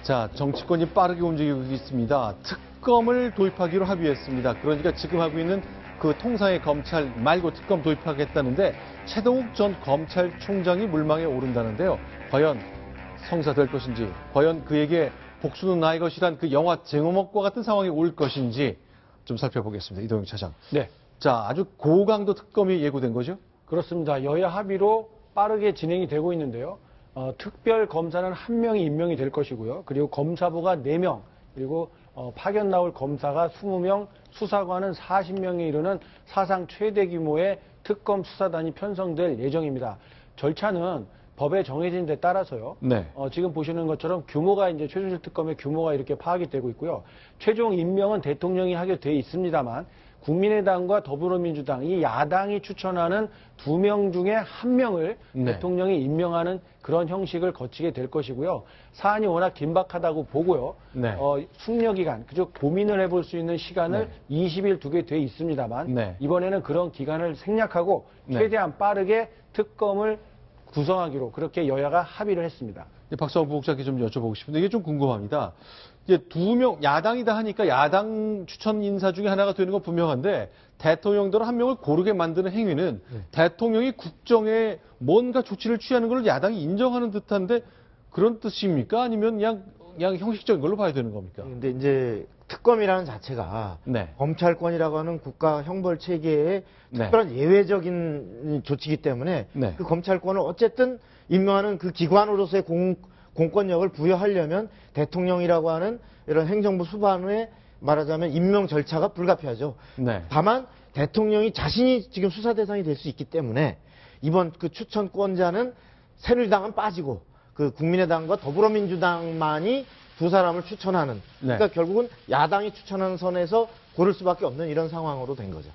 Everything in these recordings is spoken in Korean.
자, 정치권이 빠르게 움직이고 있습니다. 특검을 도입하기로 합의했습니다. 그러니까 지금 하고 있는 그 통상의 검찰 말고 특검 도입하겠다는데 최동욱 전 검찰총장이 물망에 오른다는데요. 과연 성사될 것인지, 과연 그에게 복수는 나의 것이란 그 영화 제목과 같은 상황이 올 것인지 좀 살펴보겠습니다. 이동영 차장. 네. 자, 아주 고강도 특검이 예고된 거죠? 그렇습니다. 여야 합의로 빠르게 진행이 되고 있는데요. 특별 검사는 1명이 임명이 될 것이고요. 그리고 검사부가 4명, 그리고 파견 나올 검사가 20명, 수사관은 40명에 이르는 사상 최대 규모의 특검 수사단이 편성될 예정입니다. 절차는 법에 정해진 데 따라서요. 네. 지금 보시는 것처럼 규모가 이제 최순실 특검의 규모가 이렇게 파악이 되고 있고요. 최종 임명은 대통령이 하게 돼 있습니다만 국민의당과 더불어민주당 이 야당이 추천하는 2명 중에 1명을 네. 대통령이 임명하는 그런 형식을 거치게 될 것이고요. 사안이 워낙 긴박하다고 보고요. 네. 숙려기간, 그저 고민을 해볼 수 있는 시간을 네. 20일 두게 돼 있습니다만 네. 이번에는 그런 기간을 생략하고 네. 최대한 빠르게 특검을 구성하기로 그렇게 여야가 합의를 했습니다. 박성호 부국장께 좀 여쭤보고 싶은데 이게 좀 궁금합니다. 이제 2명, 야당이다 하니까 야당 추천 인사 중에 하나가 되는 건 분명한데 대통령대로 1명을 고르게 만드는 행위는 대통령이 국정에 뭔가 조치를 취하는 걸 야당이 인정하는 듯한데 그런 뜻입니까? 아니면 그냥 형식적인 걸로 봐야 되는 겁니까? 근데 이제 특검이라는 자체가 네. 검찰권이라고 하는 국가 형벌 체계의 네. 특별한 예외적인 조치이기 때문에 네. 그 검찰권을 어쨌든 임명하는 그 기관으로서의 공권력을 부여하려면 대통령이라고 하는 이런 행정부 수반의 말하자면 임명 절차가 불가피하죠. 네. 다만 대통령이 자신이 지금 수사 대상이 될 수 있기 때문에 이번 그 추천권자는 새누리당은 빠지고 그 국민의당과 더불어민주당만이 두 사람을 추천하는. 네. 그러니까 결국은 야당이 추천하는 선에서 고를 수밖에 없는 이런 상황으로 된 거죠.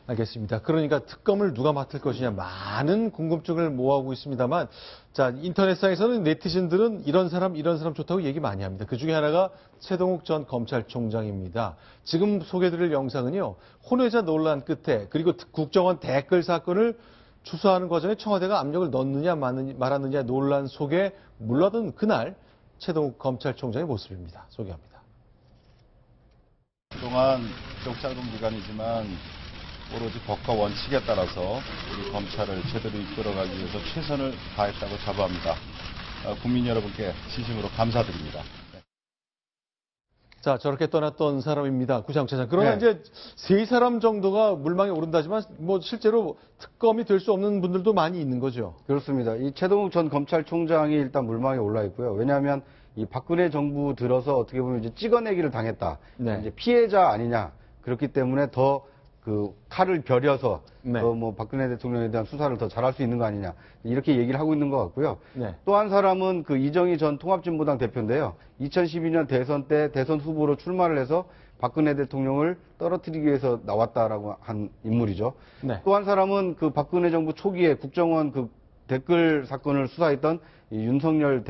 알겠습니다. 그러니까 특검을 누가 맡을 것이냐 많은 궁금증을 모아오고 있습니다만 자 인터넷상에서는 네티즌들은 이런 사람 좋다고 얘기 많이 합니다. 그중에 하나가 최동욱 전 검찰총장입니다. 지금 소개드릴 영상은요. 혼외자 논란 끝에 그리고 국정원 댓글 사건을 추수하는 과정에 청와대가 압력을 넣느냐 말았느냐 논란 속에 물러든 그날 최동욱 검찰총장의 모습입니다. 소개합니다. 그동안 비록 짧은 기간이지만 오로지 법과 원칙에 따라서 우리 검찰을 제대로 이끌어가기 위해서 최선을 다했다고 자부합니다. 국민 여러분께 진심으로 감사드립니다. 자, 저렇게 떠났던 사람입니다. 구상차장. 그러나 네. 이제 세 사람 정도가 물망에 오른다지만 뭐 실제로 특검이 될 수 없는 분들도 많이 있는 거죠. 그렇습니다. 이 최동욱 전 검찰총장이 일단 물망에 올라 있고요. 왜냐하면 이 박근혜 정부 들어서 어떻게 보면 이제 찍어내기를 당했다. 네. 이제 피해자 아니냐. 그렇기 때문에 더 그 칼을 벼려서 네. 더 뭐 박근혜 대통령에 대한 수사를 더 잘할 수 있는 거 아니냐. 이렇게 얘기를 하고 있는 것 같고요. 네. 또 한 사람은 그 이정희 전 통합진보당 대표인데요. 2012년 대선 때 대선 후보로 출마를 해서 박근혜 대통령을 떨어뜨리기 위해서 나왔다라고 한 인물이죠. 네. 또 한 사람은 그 박근혜 정부 초기에 국정원 그 댓글 사건을 수사했던 이 윤석열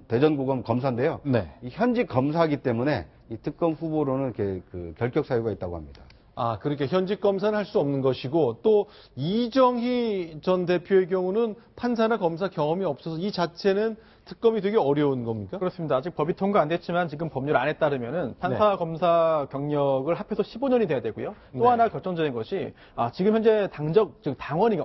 대전고검 검사인데요. 네. 이 현직 검사이기 때문에 이 특검 후보로는 이렇게 그 결격 사유가 있다고 합니다. 아, 그러니까 현직 검사는 할 수 없는 것이고 또 이정희 전 대표의 경우는 판사나 검사 경험이 없어서 이 자체는 특검이 되게 어려운 겁니까? 그렇습니다. 아직 법이 통과 안 됐지만 지금 법률 안에 따르면은 판사, 네. 검사 경력을 합해서 15년이 돼야 되고요. 또 네. 하나 결정적인 것이 지금 현재 즉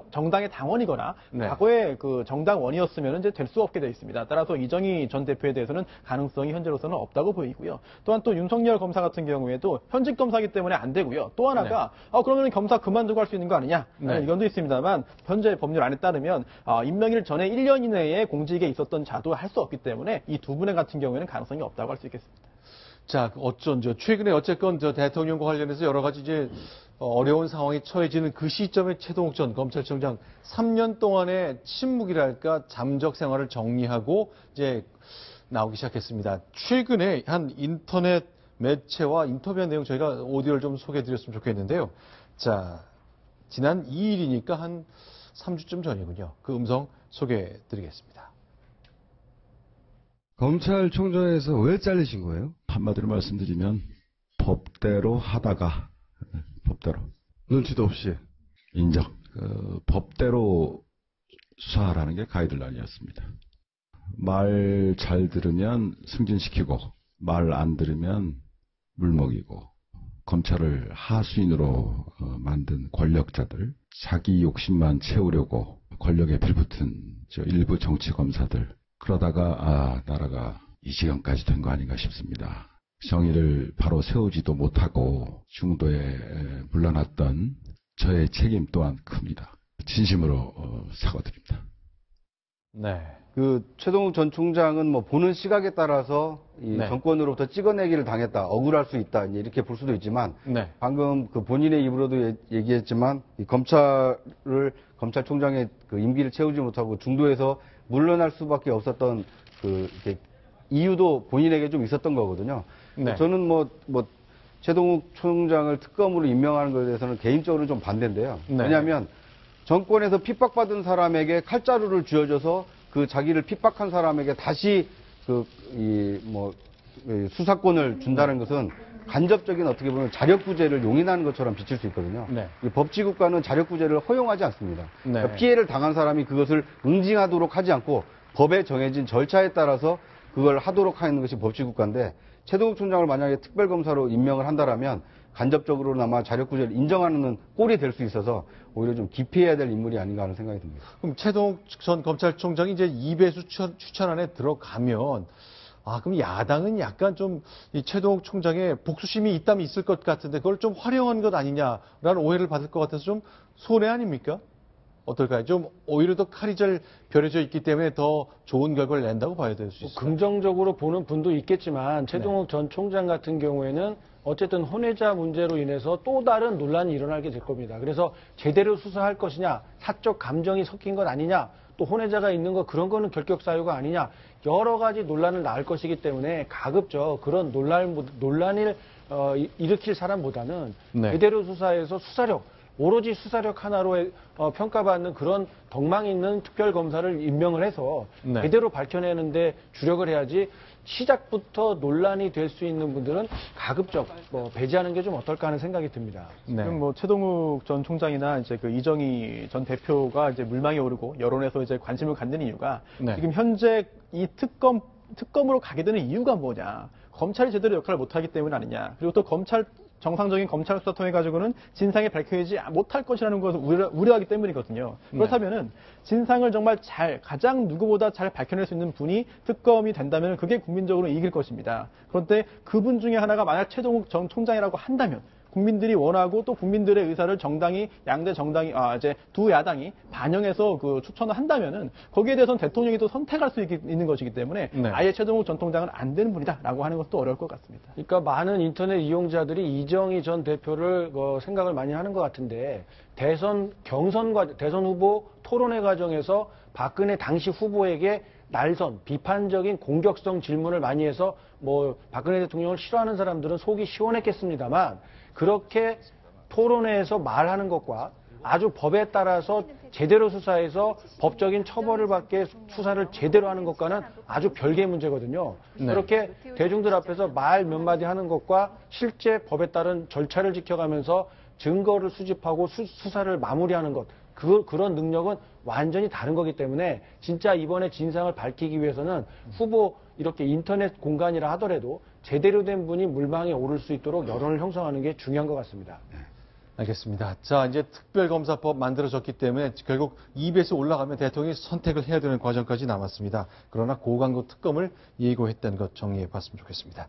정당의 당원이거나 네. 과거에 그 정당원이었으면 이제 될 수 없게 되어 있습니다. 따라서 이정희 전 대표에 대해서는 가능성이 현재로서는 없다고 보이고요. 또한 또 윤석열 검사 같은 경우에도 현직 검사이기 때문에 안 되고요. 또 하나가 그러면 검사 그만두고 할 수 있는 거 아니냐? 네. 의견도 있습니다만 현재 법률 안에 따르면 임명일 전에 1년 이내에 공직에 있었던 자도 할 수 없기 때문에 이 두 분의 같은 경우에는 가능성이 없다고 할 수 있겠습니다. 자, 어쩐죠. 최근에 어쨌건 저 대통령과 관련해서 여러 가지 이제 어려운 상황에 처해지는 그 시점에 최동욱 전 검찰총장 3년 동안의 침묵이랄까 잠적 생활을 정리하고 이제 나오기 시작했습니다. 최근에 한 인터넷 매체와 인터뷰한 내용 저희가 오디오를 좀 소개해드렸으면 좋겠는데요. 자, 지난 2일이니까 한 3주쯤 전이군요. 그 음성 소개해드리겠습니다. 검찰총장에서 왜 잘리신 거예요? 한마디로 말씀드리면 법대로 하다가 법대로 눈치도 없이. 인정. 법대로 수사하라는 게 가이드라인이었습니다. 말 잘 들으면 승진시키고 말 안 들으면 물먹이고 검찰을 하수인으로 만든 권력자들, 자기 욕심만 채우려고 권력에 빌붙은 저 일부 정치 검사들, 그러다가 나라가 이 지경까지 된 거 아닌가 싶습니다. 정의를 바로 세우지도 못하고 중도에 물러났던 저의 책임 또한 큽니다. 진심으로 사과드립니다. 네. 그 최동욱 전 총장은 뭐 보는 시각에 따라서 이 네. 정권으로부터 찍어내기를 당했다, 억울할 수 있다, 이제 이렇게 볼 수도 있지만 네. 방금 그 본인의 입으로도 얘기했지만 이 검찰총장의 그 임기를 채우지 못하고 중도에서 물러날 수밖에 없었던 그 이렇게 이유도 본인에게 좀 있었던 거거든요. 네. 저는 뭐 최동욱 총장을 특검으로 임명하는 것에 대해서는 개인적으로 좀 반대인데요. 네. 왜냐하면 정권에서 핍박받은 사람에게 칼자루를 쥐어줘서 그 자기를 핍박한 사람에게 다시 수사권을 준다는 것은 간접적인 어떻게 보면 자력구제를 용인하는 것처럼 비칠 수 있거든요. 네. 이 법치국가는 자력구제를 허용하지 않습니다. 네. 그러니까 피해를 당한 사람이 그것을 응징하도록 하지 않고 법에 정해진 절차에 따라서 그걸 하도록 하는 것이 법치국가인데 최동욱 총장을 만약에 특별검사로 임명을 한다라면 간접적으로나마 자력구제를 인정하는 꼴이 될 수 있어서 오히려 좀 기피해야 될 인물이 아닌가 하는 생각이 듭니다. 그럼 최동욱 전 검찰총장이 이제 2배수 추천안에 들어가면 그럼 야당은 약간 좀 이 최동욱 총장의 복수심이 있다면 있을 것 같은데 그걸 좀 활용한 것 아니냐라는 오해를 받을 것 같아서 좀 손해 아닙니까? 어떨까요? 좀 오히려 더 칼이 잘 벼려져 있기 때문에 더 좋은 결과를 낸다고 봐야 될 수 있어요. 긍정적으로 보는 분도 있겠지만 최동욱 네. 전 총장 같은 경우에는 어쨌든 혼외자 문제로 인해서 또 다른 논란이 일어나게 될 겁니다. 그래서 제대로 수사할 것이냐, 사적 감정이 섞인 것 아니냐, 또 혼외자가 있는 거 그런 거는 결격 사유가 아니냐, 여러 가지 논란을 낳을 것이기 때문에 가급적 그런 논란을 일으킬 사람보다는 네. 제대로 수사해서 오로지 수사력 하나로 평가받는 그런 덕망 있는 특별검사를 임명을 해서 네. 제대로 밝혀내는데 주력을 해야지 시작부터 논란이 될 수 있는 분들은 가급적 배제하는 게 좀 어떨까 하는 생각이 듭니다. 네. 지금 뭐 최동욱 전 총장이나 이제 그 이정희 전 대표가 이제 물망에 오르고 여론에서 이제 관심을 갖는 이유가 네. 지금 현재 이 특검으로 가게 되는 이유가 뭐냐? 검찰이 제대로 역할을 못하기 때문 아니냐? 그리고 또 정상적인 검찰 수사 통해 가지고는 진상이 밝혀지지 못할 것이라는 것을 우려하기 때문이거든요. 그렇다면은 진상을 정말 가장 누구보다 잘 밝혀낼 수 있는 분이 특검이 된다면 그게 국민적으로 이길 것입니다. 그런데 그분 중에 하나가 만약 최동욱 전 총장이라고 한다면 국민들이 원하고 또 국민들의 의사를 양대 정당이, 이제 두 야당이 반영해서 그 추천을 한다면은 거기에 대해서는 대통령이 또 선택할 수 있는 것이기 때문에 네. 아예 최동욱 전 총장은 안 되는 분이다라고 하는 것도 어려울 것 같습니다. 그러니까 많은 인터넷 이용자들이 이정희 전 대표를 생각을 많이 하는 것 같은데 대선 후보 토론회 과정에서 박근혜 당시 후보에게 비판적인 공격성 질문을 많이 해서 박근혜 대통령을 싫어하는 사람들은 속이 시원했겠습니다만 그렇게 토론회에서 말하는 것과 아주 법에 따라서 제대로 수사해서 법적인 처벌을 받게 수사를 제대로 하는 것과는 아주 별개의 문제거든요. 네. 그렇게 대중들 앞에서 말 몇 마디 하는 것과 실제 법에 따른 절차를 지켜가면서 증거를 수집하고 수사를 마무리하는 것, 그런 능력은 완전히 다른 거기 때문에 진짜 이번에 진상을 밝히기 위해서는 후보 이렇게 인터넷 공간이라 하더라도 제대로 된 분이 물망에 오를 수 있도록 여론을 형성하는 게 중요한 것 같습니다. 알겠습니다. 자, 이제 특별검사법 만들어졌기 때문에 결국 2배수 올라가면 대통령이 선택을 해야 되는 과정까지 남았습니다. 그러나 고강도 특검을 예고했다는 것 정리해 봤으면 좋겠습니다.